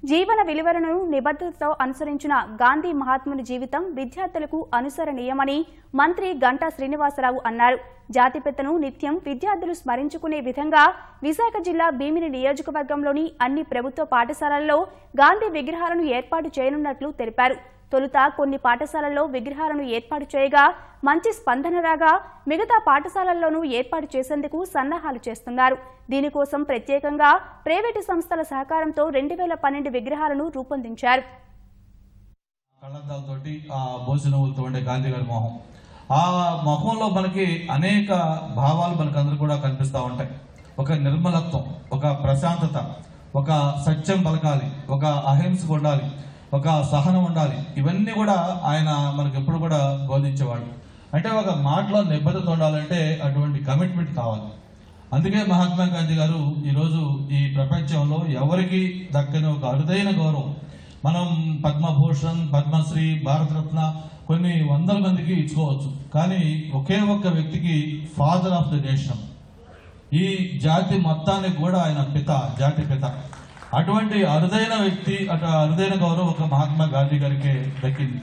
జీవన విలువలను నిబద్ధతతో అనుసరించిన గాంధీ మహాత్ముని జీవితం విద్యార్థులకు అనుసరణీయమని మంత్రి గంటా శ్రీనివాసరావు అన్నారు. జాతిపితను నిత్యం విద్యార్థులు స్మరించుకునే విధంగా విశాఖ జిల్లా భీమిని నియోజకవర్గంలోని అన్ని ప్రభుత్వ పాఠశాలల్లో గాంధీ విగ్రహాలను ఏర్పాటు చేయనున్నట్లు తెలిపారు. తొలుత కొన్ని పాఠశాలల్లో విగ్రహాలను ఏర్పాటు చేయగా మంచి స్పందన రాగా మిగతా పాఠశాలల్లోనూ ఏర్పాటు చేసేందుకు సన్నాహాలు చేస్తున్నారు. దీనికోసం ప్రత్యేకంగా ప్రైవేటు సంస్థల సహకారంతో 2012 విగ్రహాలను రూపొందించారు. కళ్ళద్దాలతోటి ఆ భోజనవులతో ఉండే గాంధీ గారి మొహం, ఆ మొహంలో మనకి అనేక భావాలు మనకందరూ కూడా కనిపిస్తూ ఉంటాయి. ఒక నిర్మలత్వం, ఒక ప్రశాంతత, ఒక సత్యం పలకాలి, ఒక అహింస ఉండాలి, ఒక సహనం ఉండాలి. ఇవన్నీ కూడా ఆయన మనకు ఎప్పుడు కూడా బోధించేవాడు. అంటే ఒక మాటలో నిబద్ధత ఉండాలంటే అటువంటి కమిట్మెంట్ కావాలి. అందుకే మహాత్మా గాంధీ గారు ఈరోజు ఈ ప్రపంచంలో ఎవరికి దక్కని ఒక అరుదైన గౌరవం, మనం పద్మభూషణ్, పద్మశ్రీ, భారతరత్న కొన్ని వందల మందికి ఇచ్చుకోవచ్చు, కానీ ఒకే ఒక్క వ్యక్తికి ఫాదర్ ఆఫ్ ద నేషన్, ఈ జాతి మొత్తానికి కూడా ఆయన పిత, జాతి పిత. అటువంటి అరుదైన వ్యక్తి, అరుదైన గౌరవం ఒక మహాత్మా గాంధీ గారికి దక్కింది.